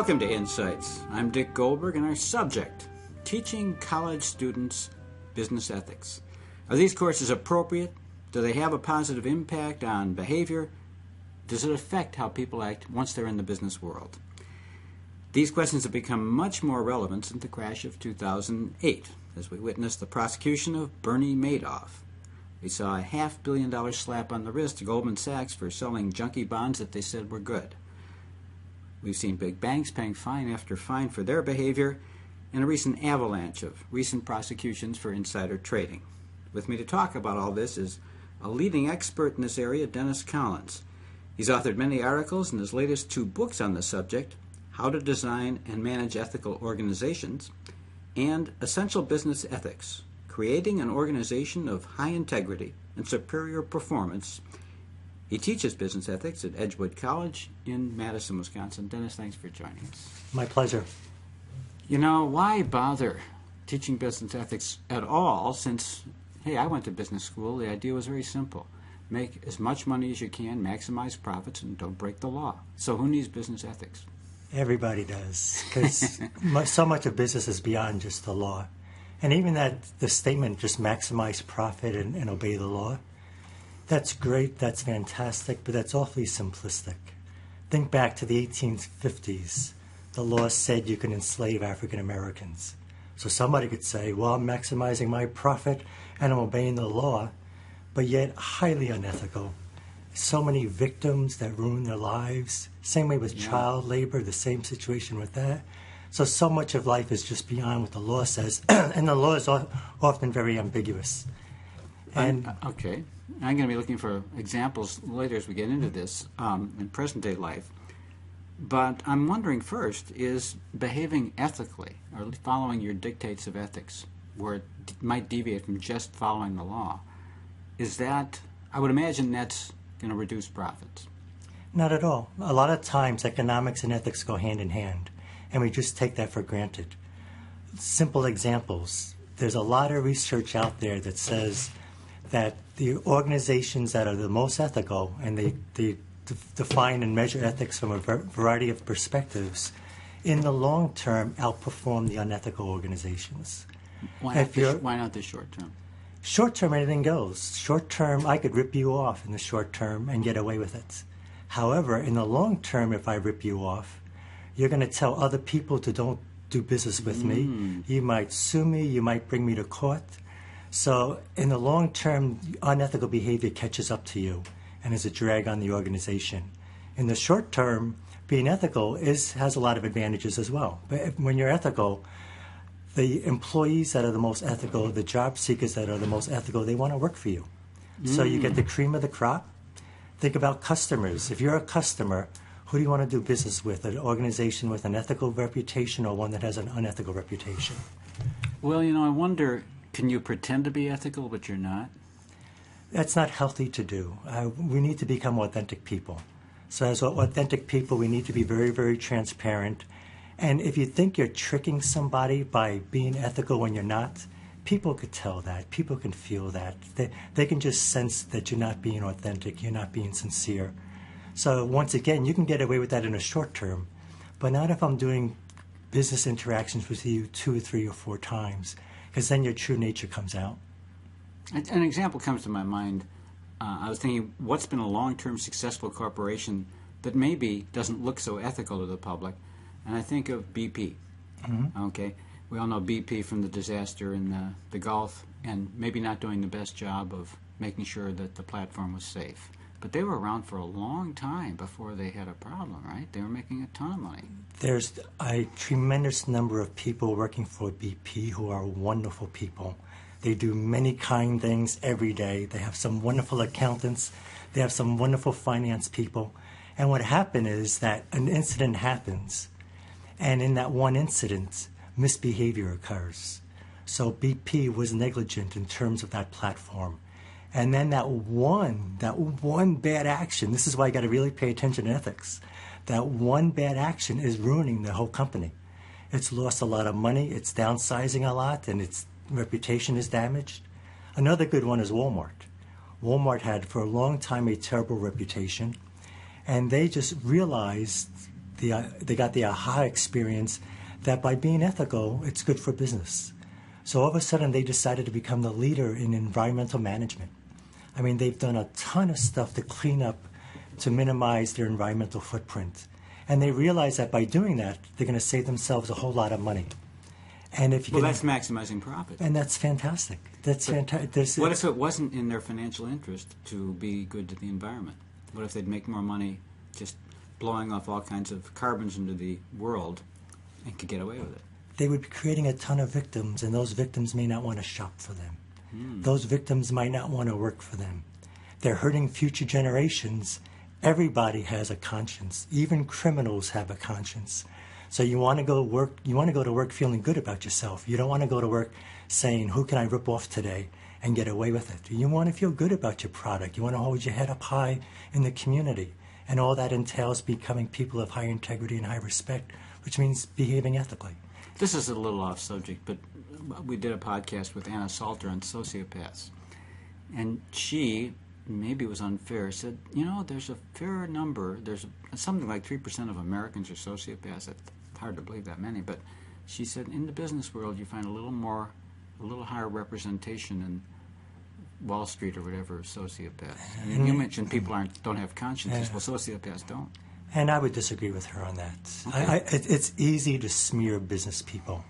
Welcome to Insights. I'm Dick Goldberg, and our subject, teaching college students business ethics. Are these courses appropriate? Do they have a positive impact on behavior? Does it affect how people act once they're in the business world? These questions have become much more relevant since the crash of 2008, as we witnessed the prosecution of Bernie Madoff. We saw a $500 million slap on the wrist to Goldman Sachs for selling junky bonds that they said were good. We've seen big banks paying fine after fine for their behavior, and a recent avalanche of recent prosecutions for insider trading. With me to talk about all this is a leading expert in this area, Denis Collins. He's authored many articles, and his latest 2 books on the subject, How to Design and Manage Ethical Organizations, and Essential Business Ethics, Creating an Organization of High Integrity and Superior Performance. He teaches business ethics at Edgewood College in Madison, Wisconsin. Denis, thanks for joining us. My pleasure. You know, why bother teaching business ethics at all since, hey, I went to business school. The idea was very simple. Make as much money as you can, maximize profits, and don't break the law. So who needs business ethics? Everybody does, because so much of business is beyond just the law. And even the statement, just maximize profit and obey the law, that's great, that's fantastic, but that's awfully simplistic. Think back to the 1850s. The law said you can enslave African Americans. So somebody could say, well, I'm maximizing my profit and I'm obeying the law, but yet highly unethical. So many victims that ruin their lives. Same way with child labor, the same situation with that. So much of life is just beyond what the law says, and the law is often very ambiguous. And okay. I'm going to be looking for examples later as we get into this in present-day life. But I'm wondering first, is behaving ethically, or following your dictates of ethics, where it might deviate from just following the law, is that, I would imagine that's going to reduce profits? Not at all. A lot of times economics and ethics go hand in hand, and we just take that for granted. Simple examples. There's a lot of research out there that says that the organizations that are the most ethical, and they define and measure ethics from a variety of perspectives, in the long term outperform the unethical organizations. Why not the short term? Short term, anything goes. Short term, I could rip you off in the short term and get away with it. However, in the long term, if I rip you off, you're going to tell other people to don't do business with me. You might sue me. You might bring me to court. So in the long term, unethical behavior catches up to you and is a drag on the organization. In the short term, being ethical has a lot of advantages as well. But when you're ethical, the employees that are the most ethical, the job seekers that are the most ethical, they want to work for you. So you get the cream of the crop. Think about customers. If you're a customer, who do you want to do business with? An organization with an ethical reputation or one that has an unethical reputation? Well, you know, I wonder, can you pretend to be ethical but you're not? That's not healthy to do. We need to become authentic people. So as authentic people, we need to be very, very transparent. And if you think you're tricking somebody by being ethical when you're not, people could tell that. People can feel that. They can just sense that you're not being authentic, you're not being sincere. So once again, you can get away with that in a short term, but not if I'm doing business interactions with you 2 or 3 or 4 times, because then your true nature comes out. An example comes to my mind. I was thinking, what's been a long-term successful corporation that maybe doesn't look so ethical to the public? And I think of BP. Okay, we all know BP from the disaster in the Gulf, and maybe not doing the best job of making sure that the platform was safe. But they were around for a long time before they had a problem, right? They were making a ton of money. There's a tremendous number of people working for BP who are wonderful people. They do many kind things every day. They have some wonderful accountants. They have some wonderful finance people. And what happened is that an incident happens, and in that one incident, misbehavior occurs. So BP was negligent in terms of that platform. And then that one bad action, this is why you got to really pay attention to ethics, that one bad action is ruining the whole company. It's lost a lot of money, it's downsizing a lot, and its reputation is damaged. Another good one is Walmart. Walmart had for a long time a terrible reputation, and they just realized they got the aha experience that by being ethical, it's good for business. So all of a sudden, they decided to become the leader in environmental management. I mean, they've done a ton of stuff to clean up, to minimize their environmental footprint. And they realize that by doing that, they're going to save themselves a whole lot of money. And if you that's maximizing profit. And that's fantastic. That's fantastic. What if it wasn't in their financial interest to be good to the environment? What if they'd make more money just blowing off all kinds of carbons into the world and could get away with it? They would be creating a ton of victims, and those victims may not want to shop for them. Those victims might not want to work for them. They're hurting future generations. Everybody has a conscience. Even criminals have a conscience. So you want to go to work. You want to go to work feeling good about yourself. You don't want to go to work saying, "Who can I rip off today?" and get away with it. You want to feel good about your product. You want to hold your head up high in the community, and all that entails becoming people of high integrity and high respect, which means behaving ethically. This is a little off subject, but we did a podcast with Anna Salter on sociopaths, and she, maybe it was unfair, said, there's a fair number, there's something like 3% of Americans are sociopaths. It's hard to believe that many, but she said in the business world you find a little higher representation in Wall Street or whatever of sociopaths. And you mentioned people don't have consciences. Well, sociopaths don't. And I would disagree with her on that. Okay. It's easy to smear business people.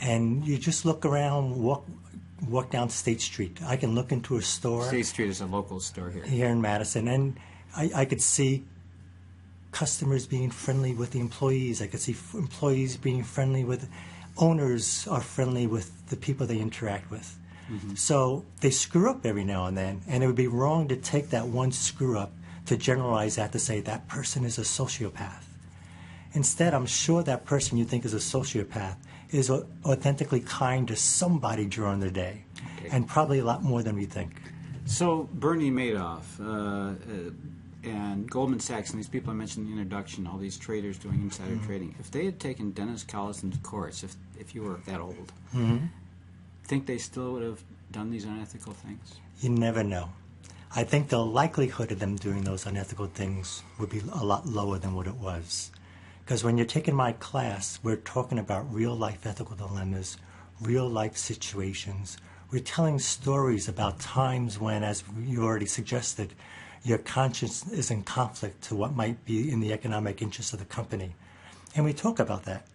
And you just look around, walk down State Street. I can look into a store. State Street is a local store here. Here in Madison. And I could see customers being friendly with the employees. I could see employees being friendly with owners are friendly with the people they interact with. Mm-hmm. So they screw up every now and then. And it would be wrong to take that one screw up to generalize that to say that person is a sociopath. Instead, I'm sure that person you think is a sociopath is authentically kind to somebody during their day, and probably a lot more than we think. So Bernie Madoff and Goldman Sachs and these people I mentioned in the introduction, all these traders doing insider trading, if they had taken Denis Collins into courts, if you were that old, think they still would have done these unethical things? You never know. I think the likelihood of them doing those unethical things would be a lot lower than what it was. Because when you're taking my class, we're talking about real-life ethical dilemmas, real-life situations. We're telling stories about times when, as you already suggested, your conscience is in conflict to what might be in the economic interest of the company. And we talk about that.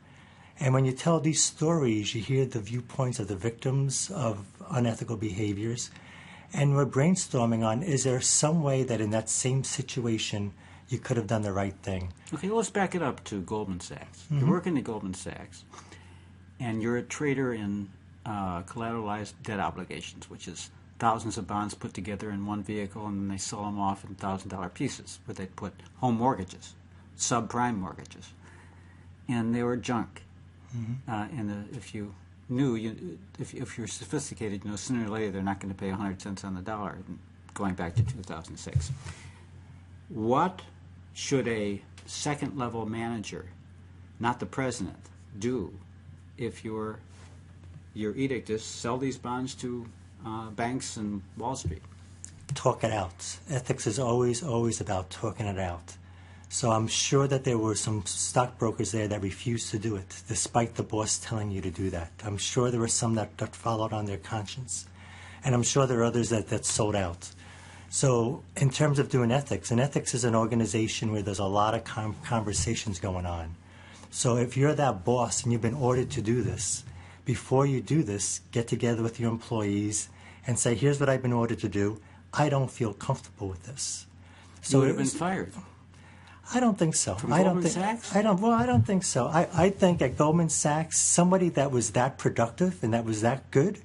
And when you tell these stories, you hear the viewpoints of the victims of unethical behaviors. And we're brainstorming on, is there some way that in that same situation you could have done the right thing? Okay, let's back it up to Goldman Sachs. You're working at Goldman Sachs, and you're a trader in collateralized debt obligations, which is thousands of bonds put together in one vehicle, and then they sell them off in $1,000 pieces, where they put home mortgages, subprime mortgages. And they were junk. And if you knew, if you're sophisticated, sooner or later they're not going to pay 100 cents on the dollar, going back to 2006. What should a second-level manager, not the president, do if your edict is sell these bonds to banks and Wall Street? Talk it out. Ethics is always, always about talking it out. So I'm sure that there were some stockbrokers there that refused to do it, despite the boss telling you to do that. I'm sure there were some that followed on their conscience. And I'm sure there are others that sold out. So in terms of doing ethics, and ethics is an organization where there's a lot of conversations going on. So if you're that boss and you've been ordered to do this, before you do this, get together with your employees and say, here's what I've been ordered to do. I don't feel comfortable with this. So you would have been fired. I don't think so. From Goldman Sachs? I don't think so. I think at Goldman Sachs, somebody that was that productive and that was that good,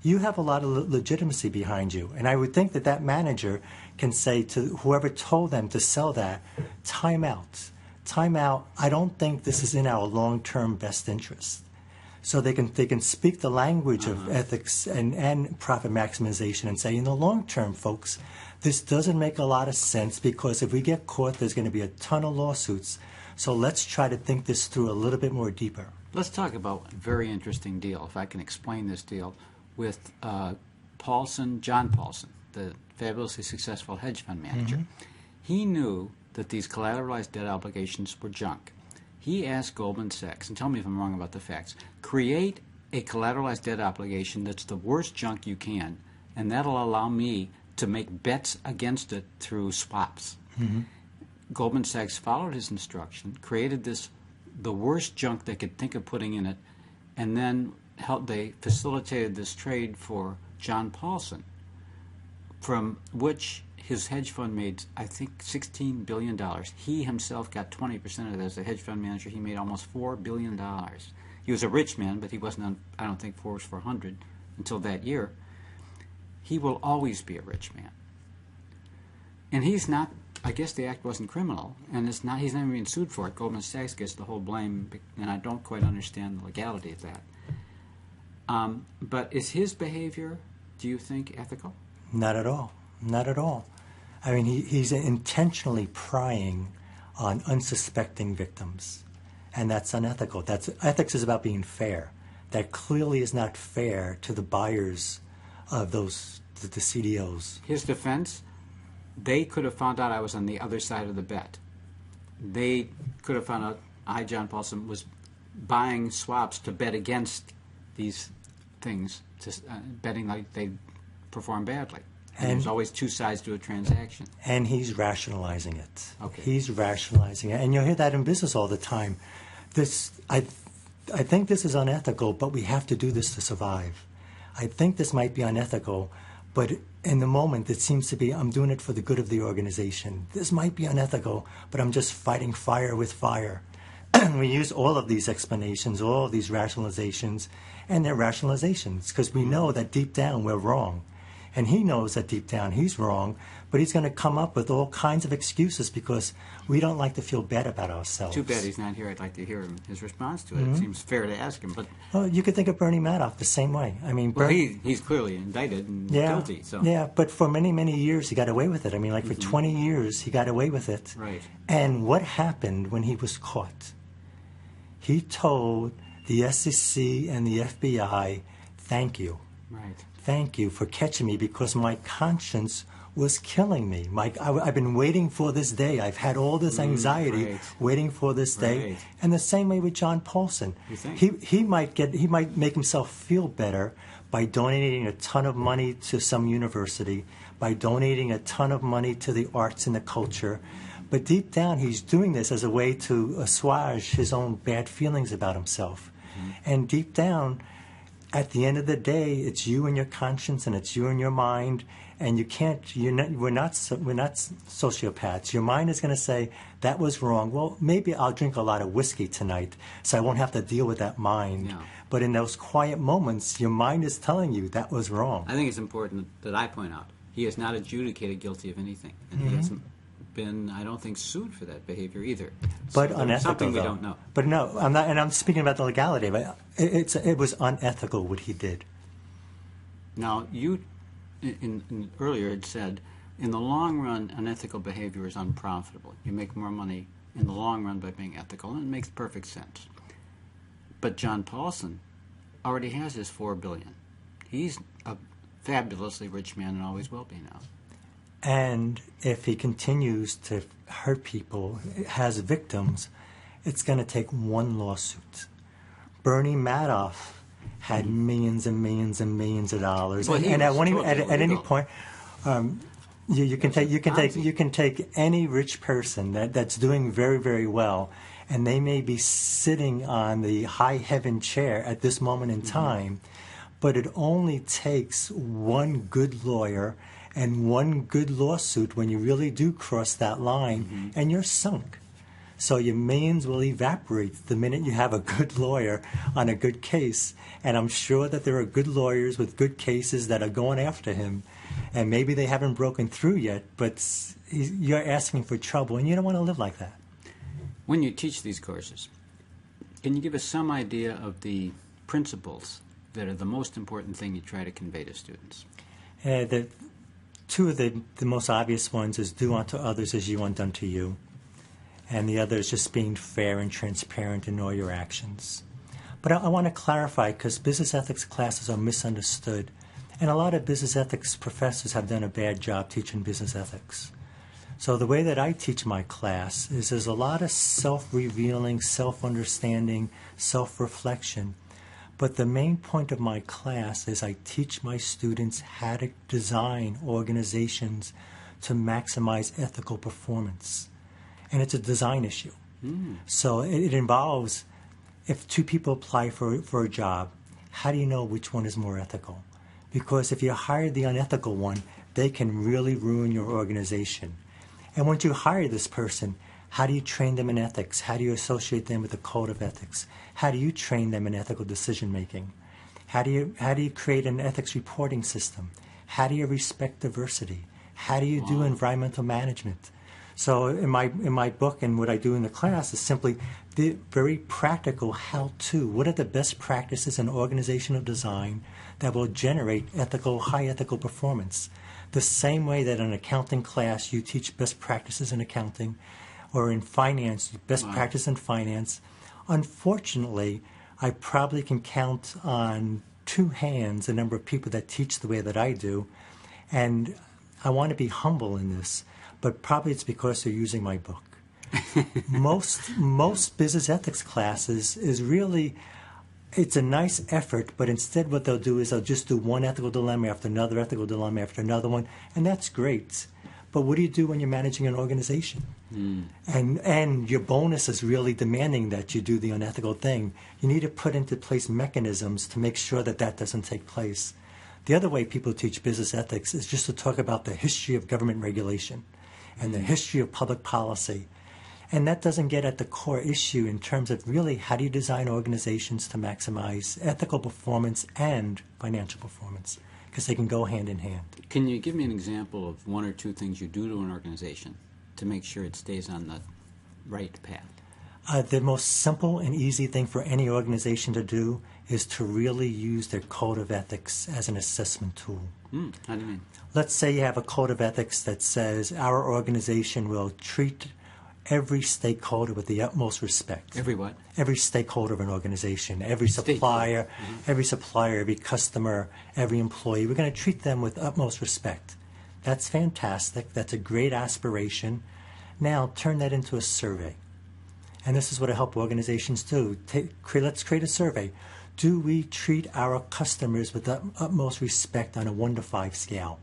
you have a lot of legitimacy behind you. And I would think that that manager can say to whoever told them to sell that, time out. Time out. I don't think this is in our long-term best interest. So they can speak the language of ethics and profit maximization and say, in the long term, folks, this doesn't make a lot of sense because if we get caught, there's going to be a ton of lawsuits. So let's try to think this through a little bit more deeper. Let's talk about a very interesting deal, if I can explain this deal, with John Paulson, the fabulously successful hedge fund manager. He knew that these collateralized debt obligations were junk. he asked Goldman Sachs, and tell me if I'm wrong about the facts, create a collateralized debt obligation that's the worst junk you can, and that'll allow me to make bets against it through swaps. Mm-hmm. Goldman Sachs followed his instruction, created the worst junk they could think of putting in it, and then they facilitated this trade for John Paulson, from which his hedge fund made, I think, $16 billion. He himself got 20% of it as a hedge fund manager. He made almost $4 billion. He was a rich man, but he wasn't on, I don't think, Forbes 400 until that year. He will always be a rich man. And he's not, I guess the act wasn't criminal, and he's never been sued for it. Goldman Sachs gets the whole blame, and I don't quite understand the legality of that. But is his behavior, do you think, ethical? Not at all. Not at all. I mean, he's intentionally prying on unsuspecting victims, and that's unethical. Ethics is about being fair. That clearly is not fair to the buyers of the CDOs. His defense, they could have found out I was on the other side of the bet. They could have found out I, John Paulson, was buying swaps to bet against these things, betting like they perform badly. And there's always two sides to a transaction. And he's rationalizing it. Okay. He's rationalizing it. And you'll hear that in business all the time. I think this is unethical, but we have to do this to survive. I think this might be unethical, but in the moment it seems to be I'm doing it for the good of the organization. This might be unethical, but I'm just fighting fire with fire. We use all of these explanations, all of these rationalizations, and they're rationalizations because we know that deep down we're wrong. And he knows that deep down he's wrong, but he's going to come up with all kinds of excuses because we don't like to feel bad about ourselves. Too bad he's not here. I'd like to hear his response to it. Mm-hmm. It seems fair to ask him. But well, you could think of Bernie Madoff the same way. I mean, he's clearly indicted and guilty. So. Yeah, but for many, many years he got away with it. I mean, like for 20 years he got away with it. Right. And what happened when he was caught? He told the SEC and the FBI, thank you. Right. Thank you for catching me because my conscience was killing me. I've been waiting for this day. I've had all this anxiety waiting for this day. And the same way with John Paulson. You think? He might make himself feel better by donating a ton of money to some university, by donating a ton of money to the arts and the culture. But deep down, he's doing this as a way to assuage his own bad feelings about himself. Mm-hmm. And deep down, at the end of the day, it's you and your conscience, and it's you and your mind, and you can't. We're not sociopaths. Your mind is going to say that was wrong. Well, maybe I'll drink a lot of whiskey tonight, so I won't have to deal with that mind. Yeah. But in those quiet moments, your mind is telling you that was wrong. I think it's important that I point out he is not adjudicated guilty of anything, and he hasn't been, I don't think, sued for that behavior either. But so unethical, something we though. don't know. But no, I'm not, and I'm speaking about the legality. But it was unethical what he did. Now, you earlier had said, in the long run, unethical behavior is unprofitable. You make more money in the long run by being ethical, and it makes perfect sense. But John Paulson already has his $4 billion. He's a fabulously rich man and always will be now. And if he continues to hurt people, has victims, it's going to take one lawsuit. Bernie Madoff had millions and millions and millions of dollars, well, and at any point, you can take any rich person that's doing very, very well, and they may be sitting on the high heaven chair at this moment in time, but it only takes one good lawyer and one good lawsuit when you really do cross that line, and you're sunk. So your millions will evaporate the minute you have a good lawyer on a good case. And I'm sure that there are good lawyers with good cases that are going after him. And maybe they haven't broken through yet, but you're asking for trouble, and you don't want to live like that. When you teach these courses, can you give us some idea of the principles that are the most important thing you try to convey to students? Two of the most obvious ones is do unto others as you want done to you. And the other is just being fair and transparent in all your actions. But I want to clarify, because business ethics classes are misunderstood. And a lot of business ethics professors have done a bad job teaching business ethics. So the way that I teach my class is there's a lot of self-revealing, self-understanding, self-reflection. But the main point of my class is I teach my students how to design organizations to maximize ethical performance. And it's a design issue. So it involves, if two people apply for a job, how do you know which one is more ethical? Because if you hire the unethical one, they can really ruin your organization. And once you hire this person, how do you train them in ethics? How do you associate them with a code of ethics? How do you train them in ethical decision making? How do you create an ethics reporting system? How do you respect diversity? How do you do environmental management? So in my book and what I do in the class is simply the very practical how-to. What are the best practices in organizational design that will generate high ethical performance? The same way that in an accounting class you teach best practices in accounting, or in finance, best practice in finance. Unfortunately, I probably can count on two hands the number of people that teach the way that I do. And I want to be humble in this, but probably it's because they're using my book. Most business ethics classes is really, it's a nice effort, but instead what they'll do is they'll just do one ethical dilemma after another ethical dilemma after another one, and that's great. But what do you do when you're managing an organization? And your bonus is really demanding that you do the unethical thing. You need to put into place mechanisms to make sure that that doesn't take place. The other way people teach business ethics is just to talk about the history of government regulation and the history of public policy. And that doesn't get at the core issue in terms of really how do you design organizations to maximize ethical performance and financial performance, because they can go hand in hand. Can you give me an example of one or two things you do to an organization to make sure it stays on the right path? The most simple and easy thing for any organization to do is to really use their code of ethics as an assessment tool. How do you mean? Let's say you have a code of ethics that says our organization will treat every stakeholder with the utmost respect. Every what? Every stakeholder of an organization, every supplier, every customer, every employee. We're going to treat them with utmost respect. That's fantastic. That's a great aspiration. Now turn that into a survey. And this is what I help organizations do. Let's create a survey. Do we treat our customers with the utmost respect on a 1 to 5 scale?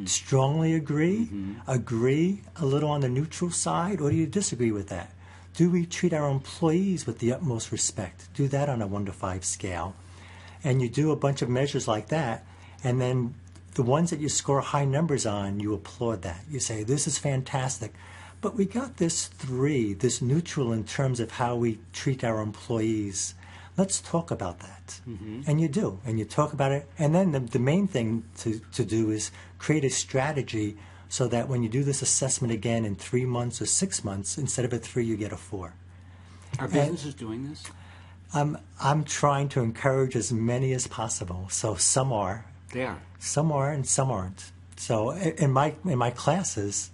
Strongly agree, agree, a little on the neutral side, or do you disagree with that? Do we treat our employees with the utmost respect? Do that on a 1 to 5 scale. And you do a bunch of measures like that, and then the ones that you score high numbers on, you applaud that. You say, this is fantastic. But we got this 3, this neutral in terms of how we treat our employees. Let's talk about that. And you do, and you talk about it. And then the main thing to do is create a strategy so that when you do this assessment again in 3 months or 6 months, instead of a 3, you get a 4. Are businesses doing this? I'm trying to encourage as many as possible. So some are. They are. Some are and some aren't. So in my classes,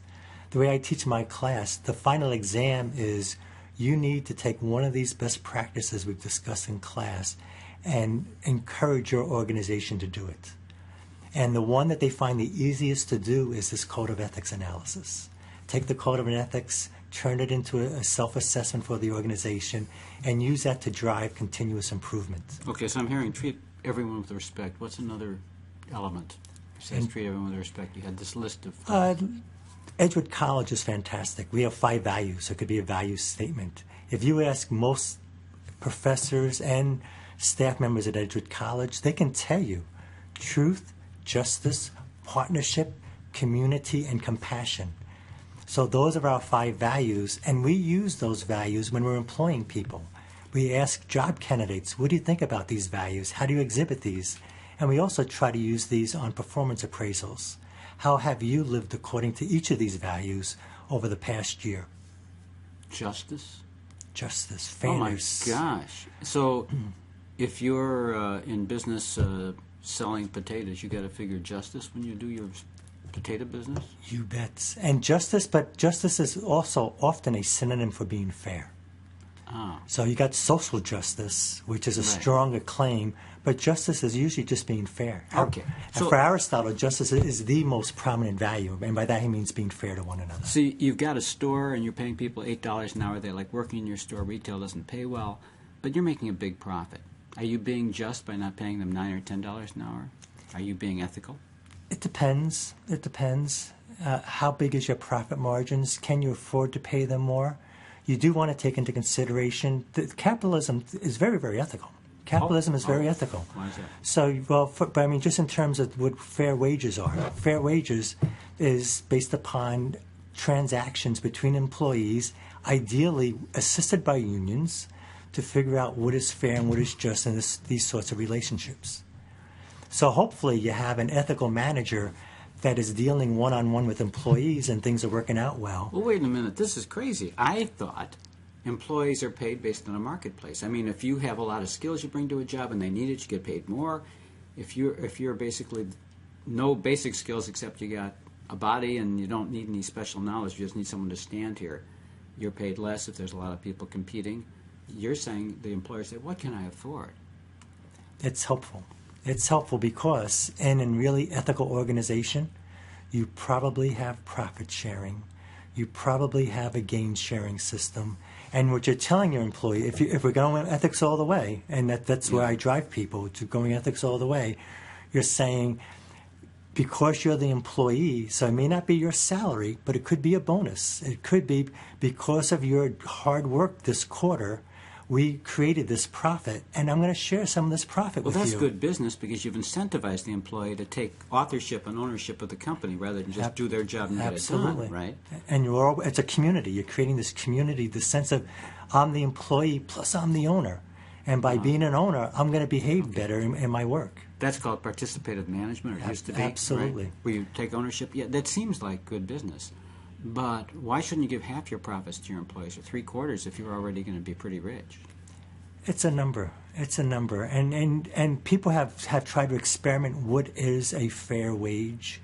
the way I teach my class, the final exam is you need to take one of these best practices we've discussed in class and encourage your organization to do it. And the one that they find the easiest to do is this code of ethics analysis. Take the code of ethics, turn it into a self-assessment for the organization, and use that to drive continuous improvement. Okay, so I'm hearing treat everyone with respect. What's another element besides treat everyone with respect? You had this list of... Edgewood College is fantastic. We have 5 values. So it could be a value statement. If you ask most professors and staff members at Edgewood College, they can tell you truth, justice, partnership, community, and compassion. So those are our 5 values, and we use those values when we're employing people. We ask job candidates, what do you think about these values? How do you exhibit these? And we also try to use these on performance appraisals. How have you lived according to each of these values over the past year? Justice? Justice, fairness. Oh my gosh. So if you're in business selling potatoes, you got to figure justice when you do your potato business? You bet. And justice, but justice is also often a synonym for being fair. Oh. So you got social justice, which is a Right. stronger claim, but justice is usually just being fair. Okay. And for Aristotle, justice is the most prominent value, and by that he means being fair to one another. So you've got a store and you're paying people $8 an hour. They like working in your store. Retail doesn't pay well, but you're making a big profit. Are you being just by not paying them $9 or $10 an hour? Are you being ethical? It depends. It depends. How big is your profit margins? Can you afford to pay them more? You do want to take into consideration that capitalism is very, very ethical. Capitalism is very ethical. Why is that? So, well, but I mean, just in terms of what fair wages are, fair wages is based upon transactions between employees, ideally assisted by unions, to figure out what is fair and what is just in these sorts of relationships. So hopefully you have an ethical manager that is dealing one-on-one with employees and things are working out well. Well, wait a minute. This is crazy. I thought employees are paid based on a marketplace. I mean, if you have a lot of skills you bring to a job and they need it, you get paid more. If you're basically no basic skills except you got a body and you don't need any special knowledge, you just need someone to stand here, you're paid less if there's a lot of people competing. You're saying the employers say, what can I afford? It's helpful. It's helpful because in a really ethical organization, you probably have profit sharing. You probably have a gain sharing system. And what you're telling your employee, if we're going ethics all the way, and that's where I drive people to going ethics all the way, you're saying, because you're the employee, so it may not be your salary, but it could be a bonus. It could be because of your hard work this quarter, we created this profit, and I'm going to share some of this profit with you. Well, that's good business because you've incentivized the employee to take authorship and ownership of the company rather than just do their job and get it done, right? And it's a community. You're creating this community, the sense of I'm the employee plus I'm the owner. And by being an owner, I'm going to behave better in my work. That's called participative management, or used to be. Absolutely. Right? Where you take ownership. Yeah, that seems like good business. But why shouldn't you give half your profits to your employees or 3/4 if you're already going to be pretty rich? It's a number. It's a number. And people have tried to experiment what is a fair wage.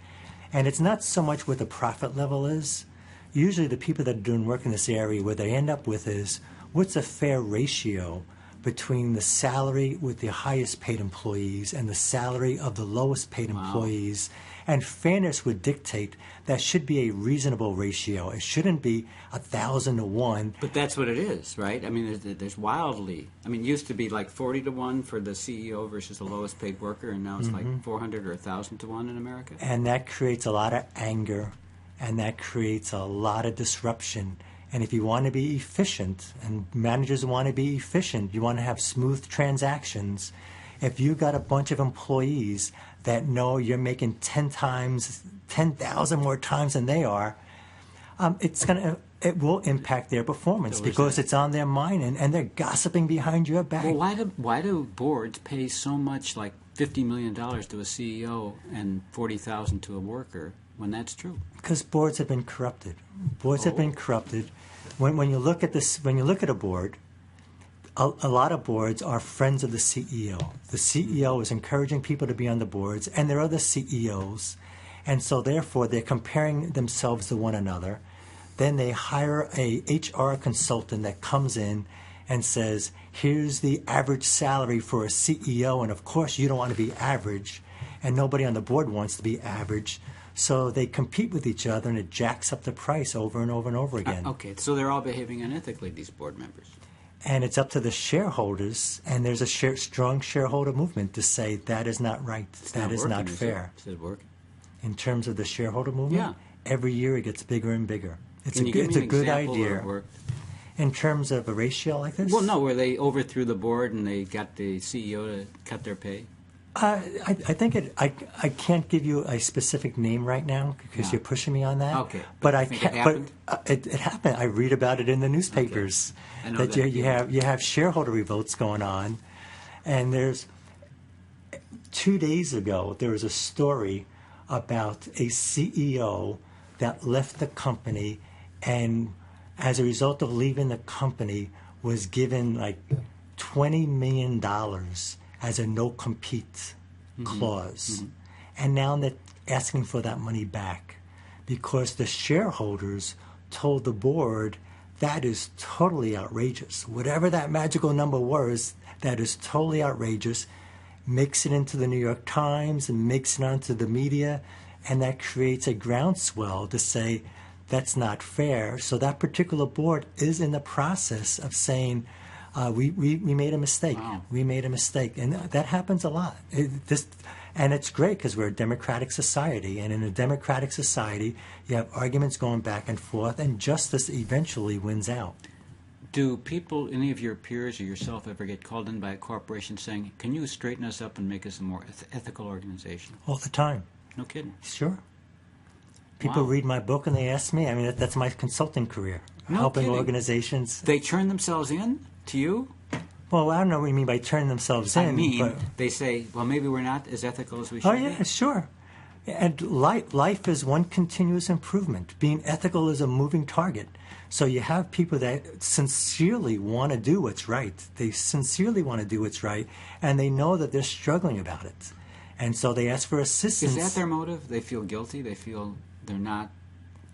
And it's not so much what the profit level is. Usually the people that are doing work in this area, what they end up with is what's a fair ratio between the salary with the highest paid employees and the salary of the lowest paid employees. And fairness would dictate that should be a reasonable ratio. It shouldn't be 1,000 to 1. But that's what it is, right? I mean, there's wildly. I mean, it used to be like 40 to 1 for the CEO versus the lowest paid worker, and now it's like 400 or 1,000 to 1 in America. And that creates a lot of anger, and that creates a lot of disruption. And if you want to be efficient, and managers want to be efficient, you want to have smooth transactions. If you've got a bunch of employees that know you're making 10,000 more times than they are, it will impact their performance because it's on their mind and they're gossiping behind your back. Well, why do boards pay so much, like $50 million to a CEO and $40,000 to a worker, when that's true? Because boards have been corrupted. Boards have been corrupted. When you look at this, when you look at a board, a lot of boards are friends of the CEO. The CEO is encouraging people to be on the boards, and there are other CEOs. And so, therefore, they're comparing themselves to one another. Then they hire a HR consultant that comes in and says, here's the average salary for a CEO, and of course you don't want to be average, and nobody on the board wants to be average. So they compete with each other, and it jacks up the price over and over and over again. Okay, so they're all behaving unethically, these board members. And it's up to the shareholders, and there's a strong shareholder movement to say that is not right, that is not fair. Is it working? In terms of the shareholder movement, every year it gets bigger and bigger. It's Can you give me a good example idea. where it worked? In terms of a ratio like this? Well, no, where they overthrew the board and they got the CEO to cut their pay. I think I can't give you a specific name right now because you're pushing me on that. Okay, but I think can't. it happened? But it happened. I read about it in the newspapers. I know that. You have shareholder revolts going on, and there's 2 days ago there was a story about a CEO that left the company, and as a result of leaving the company, was given like $20 million as a no-compete clause. And now they're asking for that money back because the shareholders told the board that is totally outrageous. Whatever that magical number was, that is totally outrageous. Makes it into the New York Times and makes it onto the media, and that creates a groundswell to say that's not fair. So that particular board is in the process of saying, we made a mistake. Wow. We made a mistake. And that happens a lot. And it's great because we're a democratic society. And in a democratic society, you have arguments going back and forth, and justice eventually wins out. Do people, any of your peers or yourself, ever get called in by a corporation saying, can you straighten us up and make us a more ethical organization? All the time. No kidding. Sure. People Wow. read my book and they ask me. I mean, that's my consulting career. No helping kidding. organizations. They turn themselves in to you? Well, I don't know what you mean by turn themselves in. I mean, but, they say, well, maybe we're not as ethical as we should oh, yeah, be. sure. And life is one continuous improvement. Being ethical is a moving target. So you have people that sincerely want to do what's right. They sincerely want to do what's right, and they know that they're struggling about it. And so they ask for assistance. Is that their motive? They feel guilty? They feel they're not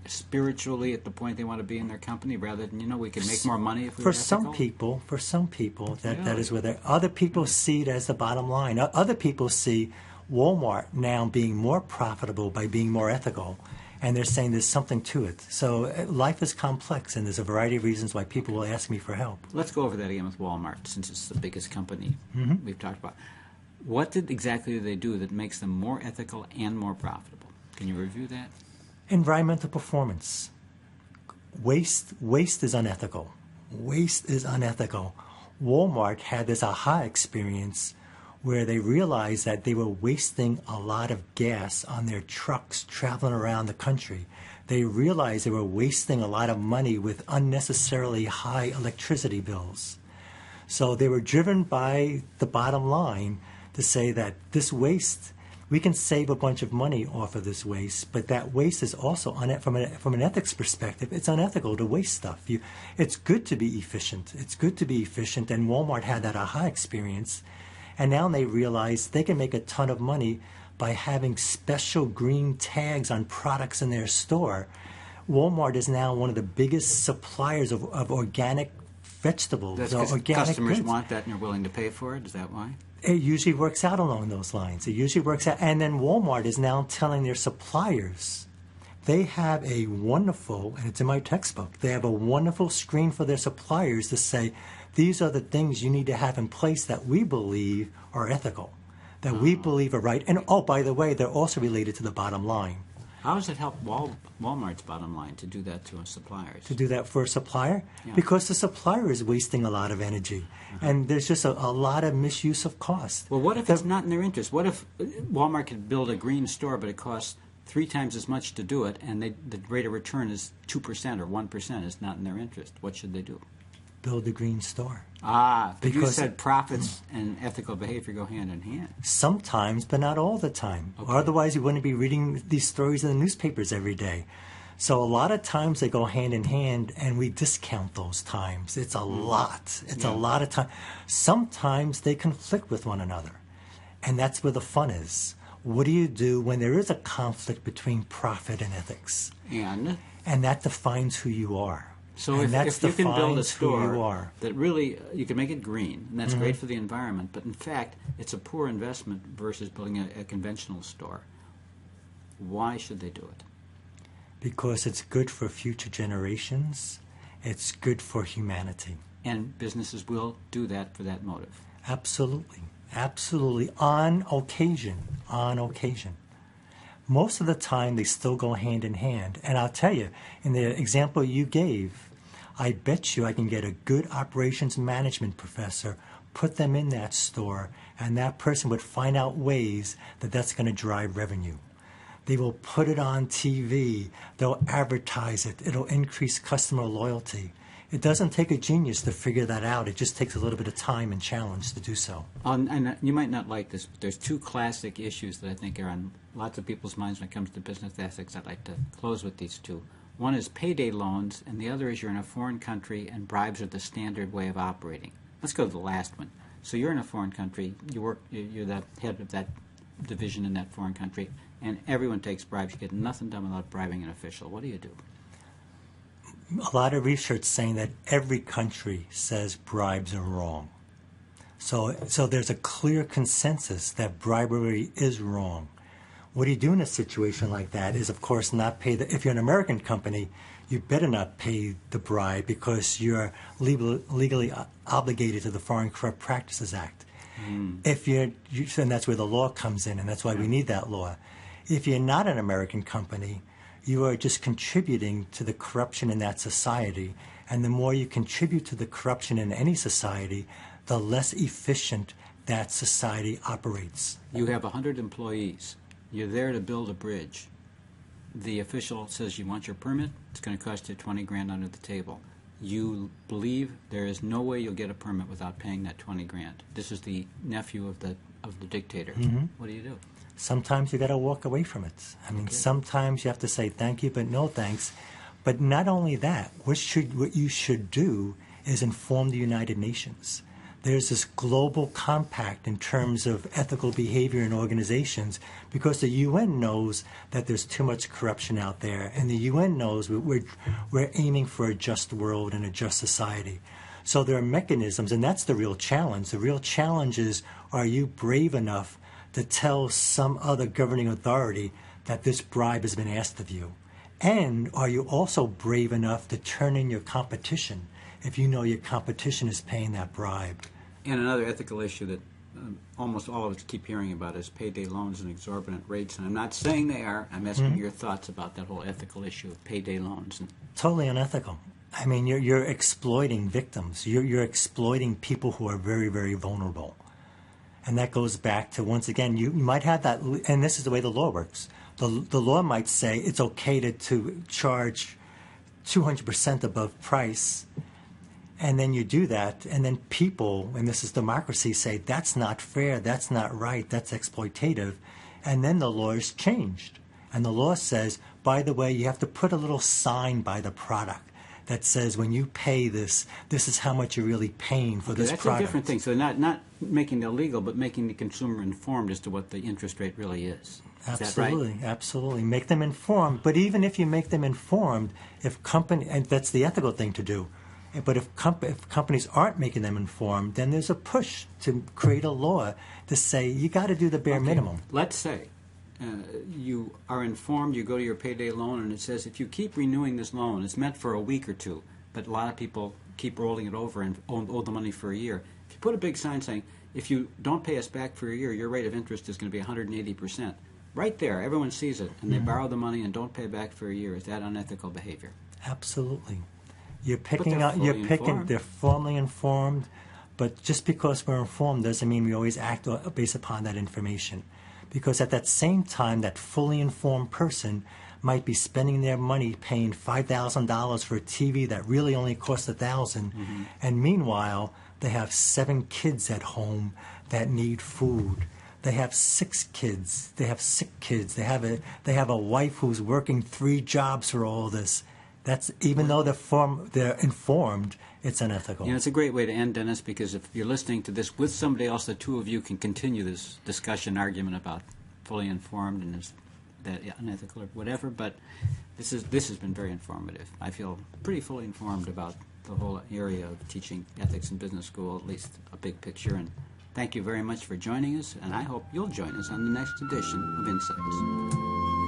spiritually at the point they want to be in their company, rather than, we could make more money if we were ethical? For some people, that Really? is where they're. Other people see it as the bottom line. Other people see Walmart now being more profitable by being more ethical, and they're saying there's something to it. So life is complex, and there's a variety of reasons why people will ask me for help. Let's go over that again with Walmart, since it's the biggest company we've talked about. What exactly do they do that makes them more ethical and more profitable? Can you review that? Environmental performance. Waste is unethical. Waste is unethical. Walmart had this aha experience where they realized that they were wasting a lot of gas on their trucks traveling around the country. They realized they were wasting a lot of money with unnecessarily high electricity bills. So they were driven by the bottom line to say that this waste, we can save a bunch of money off of this waste, but that waste is also, from an ethics perspective, it's unethical to waste stuff. It's good to be efficient. It's good to be efficient, and Walmart had that aha experience. And now they realize they can make a ton of money by having special green tags on products in their store. Walmart is now one of the biggest suppliers of organic vegetables. That's because organic customers goods. want that and are willing to pay for it? Is that why? It usually works out along those lines. It usually works out. And then Walmart is now telling their suppliers, they have a wonderful, and it's in my textbook, they have a wonderful screen for their suppliers to say, these are the things you need to have in place that we believe are ethical, that we believe are right. And, oh, by the way, they're also related to the bottom line. How does it help Walmart's bottom line to do that to suppliers? To do that for a supplier? Yeah. Because the supplier is wasting a lot of energy. And there's just a lot of misuse of cost. Well, what if it's not in their interest? What if Walmart could build a green store, but it costs 3 times as much to do it, and the rate of return is 2% or 1%? Is not in their interest. What should they do? Build a green store. But you Because- said profits and ethical behavior go hand in hand. Sometimes, but not all the time. Okay. Otherwise, you wouldn't be reading these stories in the newspapers every day. So a lot of times they go hand in hand, and we discount those times. It's a lot. It's a lot of time. Sometimes they conflict with one another, and that's where the fun is. What do you do when there is a conflict between profit and ethics? And that defines who you are. So And if that's you can build a defines who you store are. that really, you can make it green, and that's great for the environment, but in fact, it's a poor investment versus building a conventional store. Why should they do it? Because it's good for future generations. It's good for humanity. And businesses will do that for that motive. Absolutely. Absolutely. On occasion. On occasion. Most of the time, they still go hand in hand. And I'll tell you, in the example you gave, I bet you I can get a good operations management professor, put them in that store, and that person would find out ways that that's going to drive revenue. They will put it on TV. They'll advertise it. It'll increase customer loyalty. It doesn't take a genius to figure that out. It just takes a little bit of time and challenge to do so. And you might not like this, but there's 2 classic issues that I think are on lots of people's minds when it comes to business ethics. I'd like to close with these 2. One is payday loans, and the other is you're in a foreign country and bribes are the standard way of operating. Let's go to the last one. So you're in a foreign country, you're the head of that division in that foreign country, and everyone takes bribes. You get nothing done without bribing an official. What do you do? a lot of research saying that every country says bribes are wrong. So there's a clear consensus that bribery is wrong. What do you do in a situation like that is, of course, not pay if you're an American company, you better not pay the bribe because you're legally obligated to the Foreign Corrupt Practices Act. If and that's where the law comes in, and that's why we need that law. If you're not an American company, you are just contributing to the corruption in that society. And the more you contribute to the corruption in any society, the less efficient that society operates. You have 100 employees. You're there to build a bridge. The official says you want your permit. It's going to cost you 20 grand under the table. You believe there is no way you'll get a permit without paying that 20 grand. This is the nephew of the dictator. What do you do? Sometimes you got to walk away from it. I mean, sometimes you have to say thank you, but no thanks. But not only that, what you should do is inform the United Nations. There's this global compact in terms of ethical behavior in organizations because the UN knows that there's too much corruption out there, and the UN knows we're aiming for a just world and a just society. So there are mechanisms, and that's the real challenge. The real challenge is, are you brave enough to tell some other governing authority that this bribe has been asked of you? And are you also brave enough to turn in your competition if you know your competition is paying that bribe? And another ethical issue that almost all of us keep hearing about is payday loans and exorbitant rates. And I'm not saying they are. I'm asking your thoughts about that whole ethical issue of payday loans. Totally unethical. I mean, you're exploiting victims. You're exploiting people who are very, very vulnerable. And that goes back to, once again, you might have that, and this is the way the law works. The law might say it's okay to charge 200% above price, and then you do that, and then people, and this is democracy, say that's not fair, that's not right, that's exploitative, and then the law is changed. And the law says, by the way, you have to put a little sign by the product that says when you pay this, this is how much you're really paying for this that's product. That's a different thing. So not making it illegal, but making the consumer informed as to what the interest rate really is. Absolutely, is that right? Absolutely. Make them informed. But even if you make them informed, and that's the ethical thing to do. But if companies aren't making them informed, then there's a push to create a law to say you got to do the bare minimum. Let's say you are informed, you go to your payday loan, and it says if you keep renewing this loan, it's meant for a week or two, but a lot of people keep rolling it over and owe the money for a year. If you put a big sign saying, if you don't pay us back for a year, your rate of interest is going to be 180%. Right there, everyone sees it, and they borrow the money and don't pay back for a year. Is that unethical behavior? Absolutely. They're formally informed, but just because we're informed doesn't mean we always act based upon that information. Because at that same time, that fully informed person might be spending their money paying $5,000 for a TV that really only costs $1,000, and meanwhile, they have 7 kids at home that need food. They have 6 kids. They have sick kids. They have a wife who's working 3 jobs for all this. That's even though they're informed, it's unethical. You know, it's a great way to end, Dennis, because if you're listening to this with somebody else, the two of you can continue this discussion, argument about fully informed and that unethical or whatever. But this has been very informative. I feel pretty fully informed about the whole area of teaching ethics in business school, at least a big picture. And thank you very much for joining us, and I hope you'll join us on the next edition of Insights.